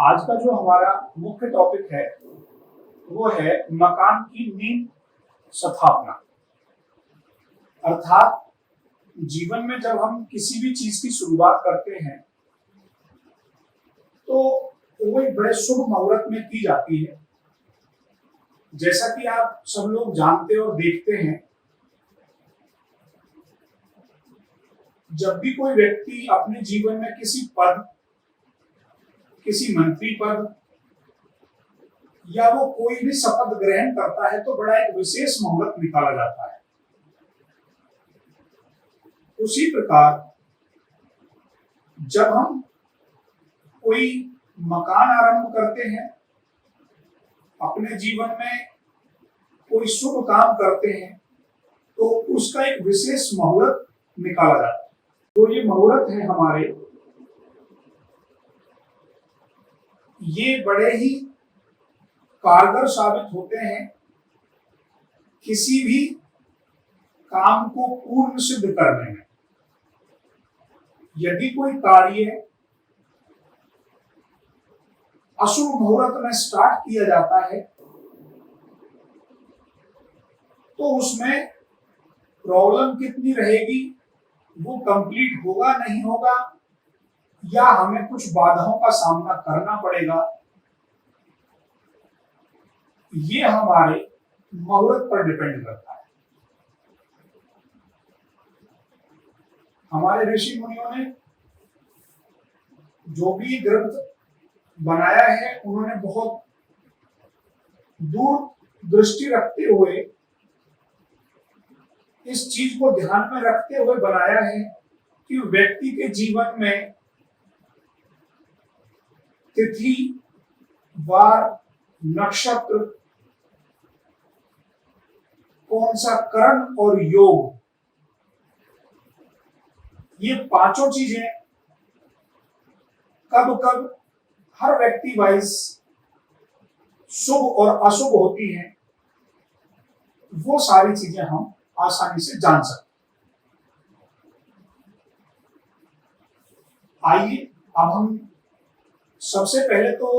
आज का जो हमारा मुख्य टॉपिक है वो है मकान की नींव स्थापना। अर्थात जीवन में जब हम किसी भी चीज की शुरुआत करते हैं तो वो एक बड़े शुभ मुहूर्त में की जाती है। जैसा कि आप सब लोग जानते और देखते हैं, जब भी कोई व्यक्ति अपने जीवन में किसी पद, किसी मंत्री पद या वो कोई भी शपथ ग्रहण करता है तो बड़ा एक विशेष मुहूर्त निकाला जाता है। उसी प्रकार जब हम कोई मकान आरंभ करते हैं, अपने जीवन में कोई शुभ काम करते हैं, तो उसका एक विशेष मुहूर्त निकाला जाता है। तो ये मुहूर्त है हमारे, ये बड़े ही कारगर साबित होते हैं किसी भी काम को पूर्ण सिद्ध करने में। यदि कोई कार्य अशुभ मुहूर्त में स्टार्ट किया जाता है तो उसमें प्रॉब्लम कितनी रहेगी, वो कंप्लीट होगा नहीं होगा, या हमें कुछ बाधाओं का सामना करना पड़ेगा, ये हमारे मुहूर्त पर डिपेंड करता है। हमारे ऋषि मुनियों ने जो भी ग्रंथ बनाया है, उन्होंने बहुत दूर दृष्टि रखते हुए, इस चीज को ध्यान में रखते हुए बनाया है कि व्यक्ति के जीवन में तिथि, वार, नक्षत्र, कौन सा करण और योग, ये पांचों चीजें कब कब हर व्यक्ति वाइज शुभ और अशुभ होती हैं, वो सारी चीजें हम आसानी से जान सकते हैं। आइए अब हम सबसे पहले तो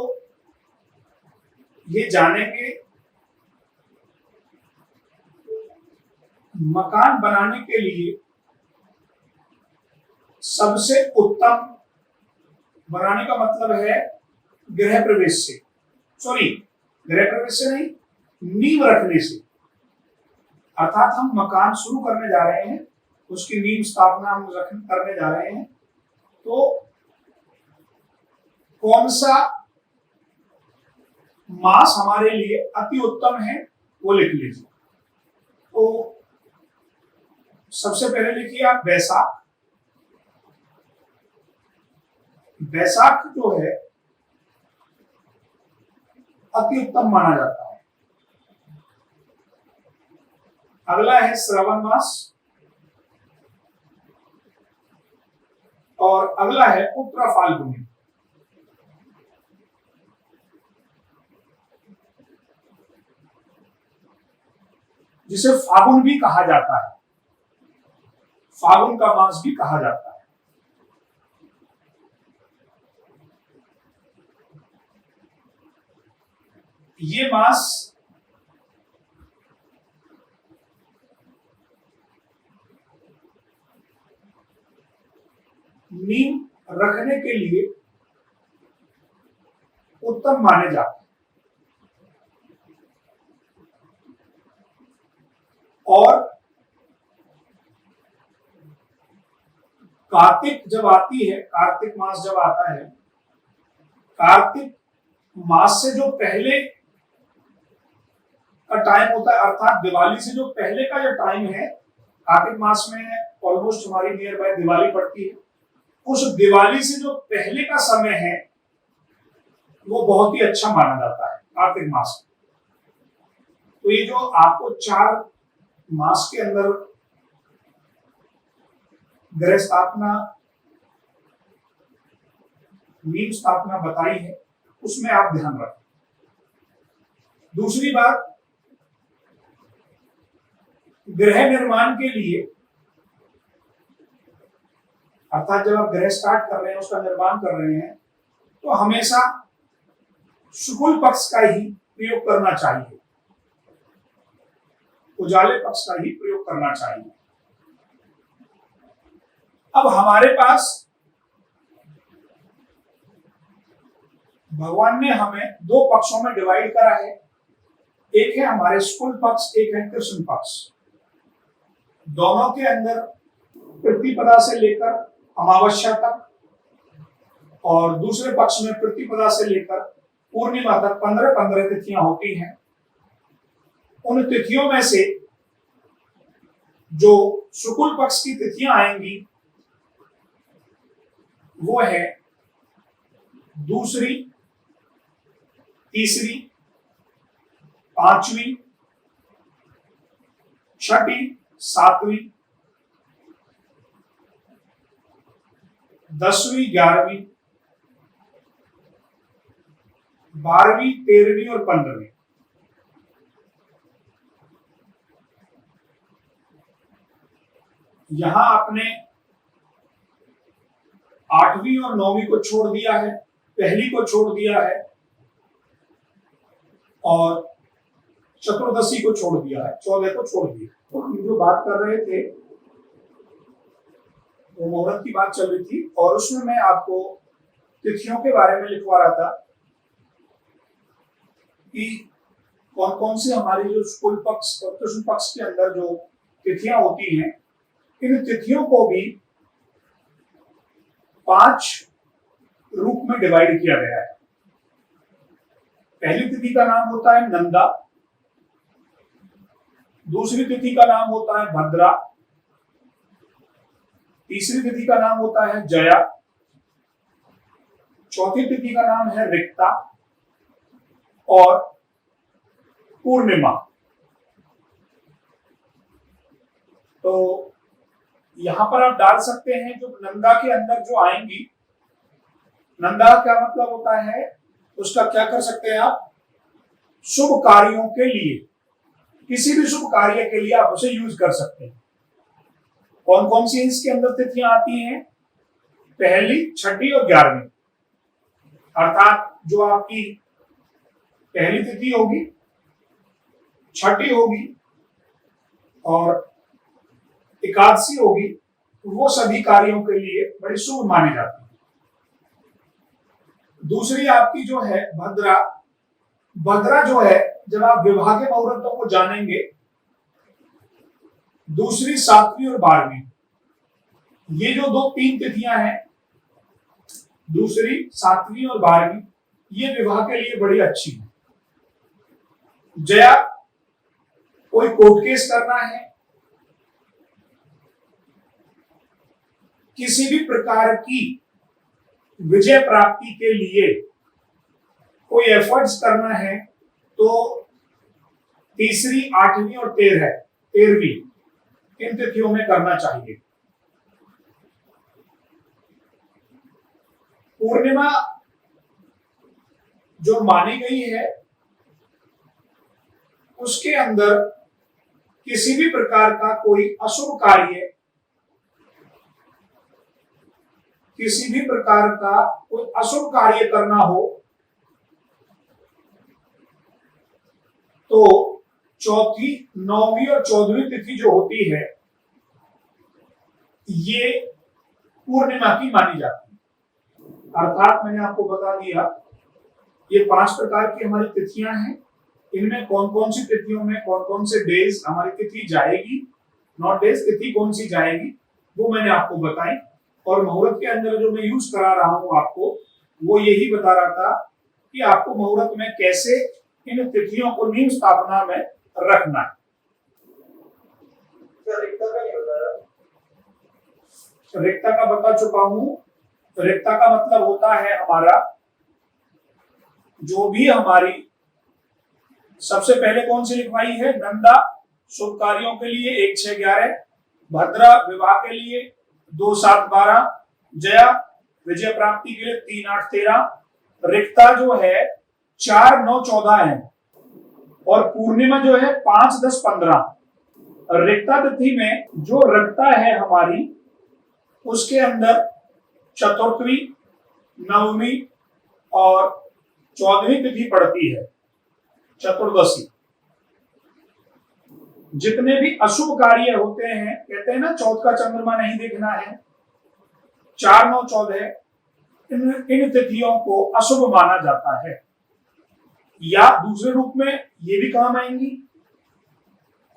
ये जानेंगे मकान बनाने के लिए सबसे उत्तम, बनाने का मतलब है गृह प्रवेश से, गृह प्रवेश से नहीं, नींव रखने से। अर्थात हम मकान शुरू करने जा रहे हैं, उसकी नींव स्थापना हम करने जा रहे हैं, तो कौन सा मास हमारे लिए अति उत्तम है वो लिख लीजिए। तो सबसे पहले लिखिए आप बैसाख। बैसाख जो है अति उत्तम माना जाता है। अगला है श्रावण मास और अगला है उत्तरा फाल्गुनी। जिसे फागुन भी कहा जाता है, फागुन का मास भी कहा जाता है। ये मास नींव रखने के लिए उत्तम माने जाते हैं। और कार्तिक जब आती है, कार्तिक मास जब आता है, कार्तिक मास से जो पहले का टाइम होता है, अर्थात दिवाली से जो पहले का जो टाइम है, कार्तिक मास में ऑलमोस्ट हमारी नियर बाय दिवाली पड़ती है, उस दिवाली से जो पहले का समय है वो बहुत ही अच्छा माना जाता है कार्तिक मास में। तो ये जो आपको 4 मास के अंदर गृह स्थापना, नींव स्थापना बताई है, उसमें आप ध्यान रखें। दूसरी बात, गृह निर्माण के लिए, अर्थात जब आप गृह स्टार्ट कर रहे हैं, उसका निर्माण कर रहे हैं, तो हमेशा शुक्ल पक्ष का ही प्रयोग करना चाहिए, उजाले पक्ष का ही प्रयोग करना चाहिए। अब हमारे पास भगवान ने हमें दो पक्षों में डिवाइड करा है, एक है हमारे शुक्ल पक्ष, एक है कृष्ण पक्ष। दोनों के अंदर प्रतिपदा से लेकर अमावस्या तक और दूसरे पक्ष में प्रतिपदा से लेकर पूर्णिमा तक 15-15 तिथियां होती हैं। उन तिथियों में से जो शुक्ल पक्ष की तिथियां आएंगी वो है दूसरी, तीसरी, पांचवी, छठी, सातवीं, 10वीं, 11वीं, 12वीं, 13वीं और 15वीं। यहां आपने 8वीं और 9वीं को छोड़ दिया है, पहली को छोड़ दिया है और चतुर्दशी को छोड़ दिया है, 14 को छोड़ दिया। तो हम जो बात कर रहे थे वो मुहूर्त की बात चल रही थी और उसमें मैं आपको तिथियों के बारे में लिखवा रहा था कि कौन कौन सी हमारी जो शुक्ल पक्ष और कृष्ण पक्ष के अंदर जो तिथियां होती हैं, इन तिथियों को भी 5 रूप में डिवाइड किया गया है। पहली तिथि का नाम होता है नंदा, दूसरी तिथि का नाम होता है भद्रा, तीसरी तिथि का नाम होता है जया, चौथी तिथि का नाम है रिक्ता और पूर्णिमा। तो यहां पर आप डाल सकते हैं जो नंदा के अंदर जो आएंगी, नंदा क्या मतलब होता है, उसका क्या कर सकते हैं आप, शुभ कार्यों के लिए, किसी भी शुभ कार्य के लिए आप उसे यूज कर सकते हैं। कौन कौन सी इसके अंदर तिथियां आती हैं, पहली, छठी और 11वीं। अर्थात जो आपकी पहली तिथि होगी, छठी होगी और एकादशी होगी, वो सभी कार्यों के लिए बड़ी शुभ मानी जाती है। दूसरी आपकी जो है भद्रा, भद्रा जो है जब आप विवाह के मुहूर्तों को जानेंगे, दूसरी, 7वीं और 12वीं, ये जो 2-3 तिथियां हैं, दूसरी, 7वीं और 12वीं, ये विवाह के लिए बड़ी अच्छी है। जया, कोई कोर्ट केस करना है, किसी भी प्रकार की विजय प्राप्ति के लिए कोई एफर्ट्स करना है, तो तीसरी, 8वीं और 13वीं इन तिथियों में करना चाहिए। पूर्णिमा जो मानी गई है उसके अंदर किसी भी प्रकार का कोई अशुभ कार्य, किसी भी प्रकार का कोई अशुभ कार्य करना हो तो 4वीं, 9वीं और 14वीं तिथि जो होती है ये पूर्णिमा की मानी जाती है। अर्थात मैंने आपको बता दिया ये 5 प्रकार की हमारी तिथियां हैं, इनमें कौन कौन सी तिथियों में कौन कौन से डेज हमारी तिथि जाएगी, नॉट डेज, तिथि कौन सी जाएगी वो मैंने आपको बताई। और मुहूर्त के अंदर जो मैं यूज करा रहा हूं आपको, वो यही बता रहा था कि आपको मुहूर्त में कैसे इन तिथियों को नींव स्थापना में रखना है। रिक्ता का बता चुका हूं। रिक्ता का मतलब होता है हमारा जो भी हमारी सबसे पहले कौन सी लिखवाई है, नंदा शुभ कार्यों के लिए 1, 6, 11, भद्रा विवाह के लिए 2, 7, 12, जया विजय प्राप्ति के लिए 3, 8, 13, रिक्ता जो है 4, 9, 14 है और पूर्णिमा जो है 5, 10, 15। रिक्ता तिथि में जो रिक्ता है हमारी उसके अंदर चतुर्थी, 9वीं और 14वीं तिथि पड़ती है, चतुर्दशी। जितने भी अशुभ कार्य होते हैं, कहते हैं ना चौथ का चंद्रमा नहीं देखना है, 4, 9, 14 इन तिथियों को अशुभ माना जाता है। या दूसरे रूप में ये भी काम आएंगी,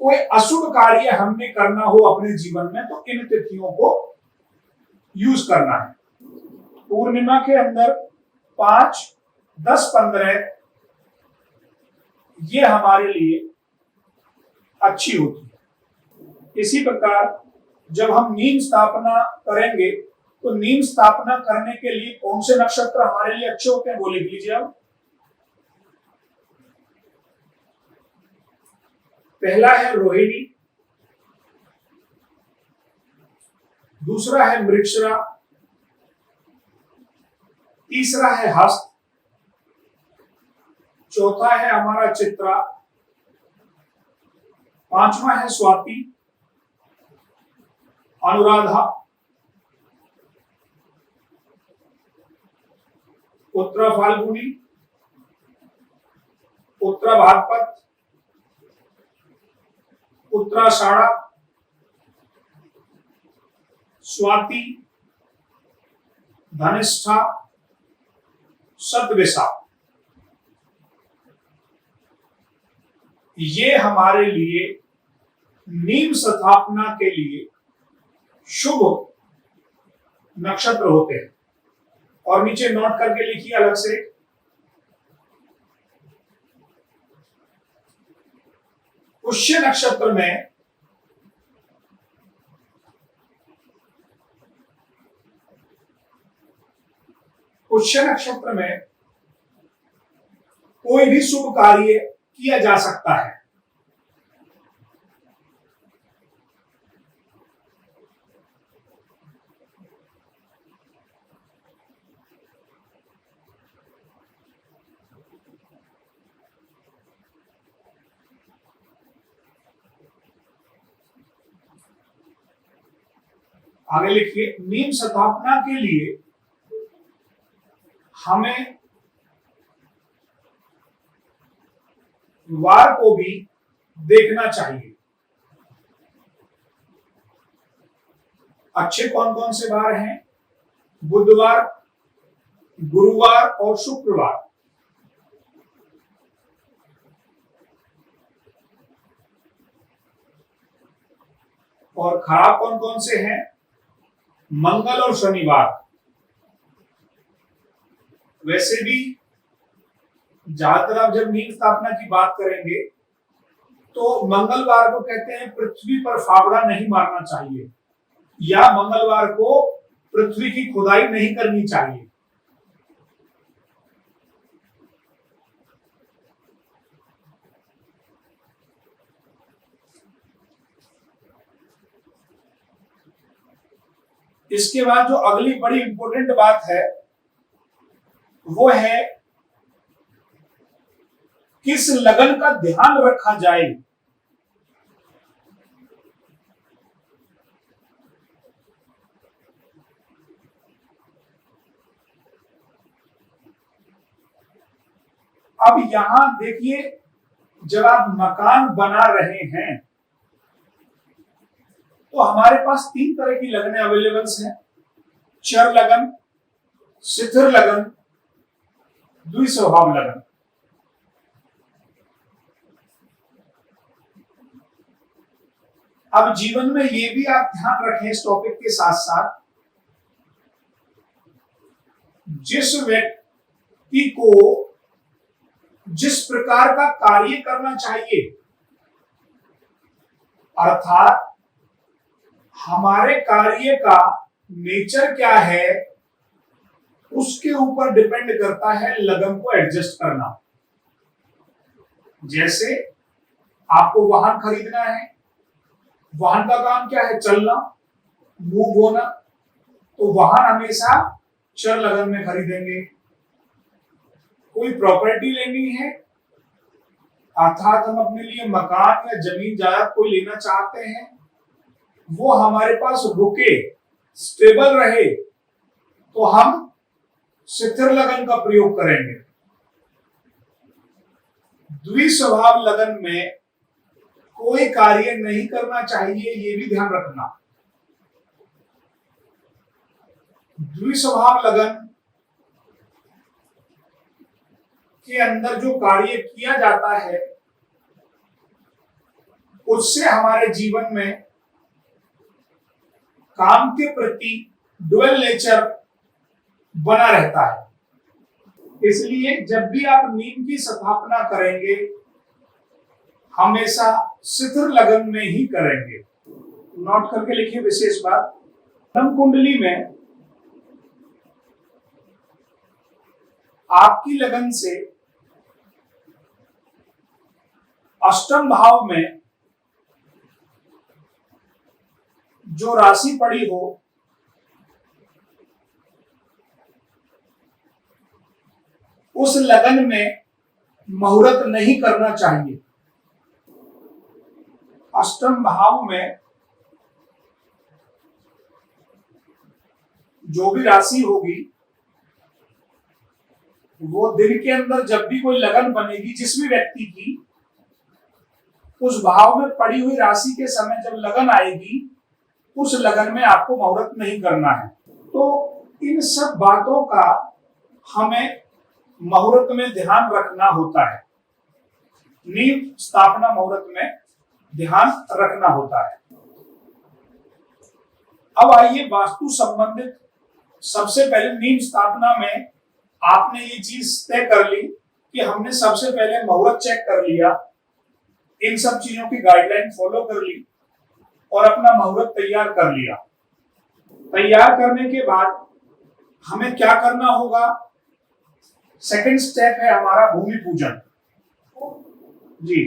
कोई अशुभ कार्य हमने करना हो अपने जीवन में तो इन तिथियों को यूज करना है। पूर्णिमा के अंदर 5, 10, 15 ये हमारे लिए अच्छी होती है। इसी प्रकार जब हम नीम स्थापना करेंगे तो नीम स्थापना करने के लिए कौन से नक्षत्र हमारे लिए अच्छे होते हैं वो लिख लीजिए आप। पहला है रोहिणी, दूसरा है मृगशिरा, तीसरा है हस्त, चौथा है हमारा चित्रा, पांचवा है स्वाति, अनुराधा, उत्तरा फाल्गुनी, उत्तरा भाद्रपद, उत्तराषाढ़ा, स्वाति, धनिष्ठा, शतविशाख। ये हमारे लिए नीम स्थापना के लिए शुभ नक्षत्र होते हैं। और नीचे नोट करके लिखिए अलग से, पुष्य नक्षत्र में कोई भी शुभ कार्य किया जा सकता है। आगे लिखिए, नीम स्थापना के लिए हमें वार को भी देखना चाहिए। अच्छे कौन कौन से वार हैं? बुधवार, गुरुवार और शुक्रवार। और खराब कौन कौन से हैं? मंगल और शनिवार। वैसे भी ज्यादातर आप जब नीम स्थापना की बात करेंगे तो मंगलवार को कहते हैं पृथ्वी पर फावड़ा नहीं मारना चाहिए, या मंगलवार को पृथ्वी की खुदाई नहीं करनी चाहिए। इसके बाद जो अगली बड़ी इंपॉर्टेंट बात है वो है किस लगन का ध्यान रखा जाए। अब यहां देखिए, जब आप मकान बना रहे हैं तो हमारे पास 3 तरह की लगनें अवेलेबल हैं। चर लगन, शिथिर लगन, द्विस्वभाव लगन। अब जीवन में ये भी आप ध्यान रखें इस टॉपिक के साथ साथ, जिस व्यक्ति को जिस प्रकार का कार्य करना चाहिए, अर्थात हमारे कार्य का नेचर क्या है, उसके ऊपर डिपेंड करता है लगन को एडजस्ट करना। जैसे आपको वाहन खरीदना है, वाहन का काम क्या है? चलना, मूव होना, तो वाहन हमेशा चर लगन में खरीदेंगे। कोई प्रॉपर्टी लेनी है, अर्थात हम अपने लिए मकान या जमीन जायदाद कोई लेना चाहते हैं, वो हमारे पास रुके, स्टेबल रहे, तो हम शिथिर लगन का प्रयोग करेंगे। द्विस्वभाव लगन में कोई कार्य नहीं करना चाहिए, ये भी ध्यान रखना। द्विस्वभाव लगन के अंदर जो कार्य किया जाता है उससे हमारे जीवन में काम के प्रति ड्यूअल नेचर बना रहता है। इसलिए जब भी आप नींद की स्थापना करेंगे हमेशा शिथिर लगन में ही करेंगे। नोट करके लिखिए विशेष बात, जन्म कुंडली में आपकी लगन से अष्टम भाव में जो राशि पड़ी हो उस लगन में मुहूर्त नहीं करना चाहिए। अष्टम भाव में जो भी राशि होगी वो दिन के अंदर जब भी कोई लगन बनेगी जिस भी व्यक्ति की, उस भाव में पड़ी हुई राशि के समय जब लगन आएगी उस लगन में आपको मुहूर्त नहीं करना है। तो इन सब बातों का हमें मुहूर्त में ध्यान रखना होता है, नींव स्थापना मुहूर्त में ध्यान रखना होता है। अब आइए वास्तु संबंधित, सबसे पहले नींव स्थापना में आपने ये चीज तय कर ली कि हमने सबसे पहले मुहूर्त चेक कर लिया, इन सब चीजों की गाइडलाइन फॉलो कर ली और अपना मुहूर्त तैयार कर लिया। तैयार करने के बाद हमें क्या करना होगा? सेकंड स्टेप है हमारा भूमि पूजन। जी,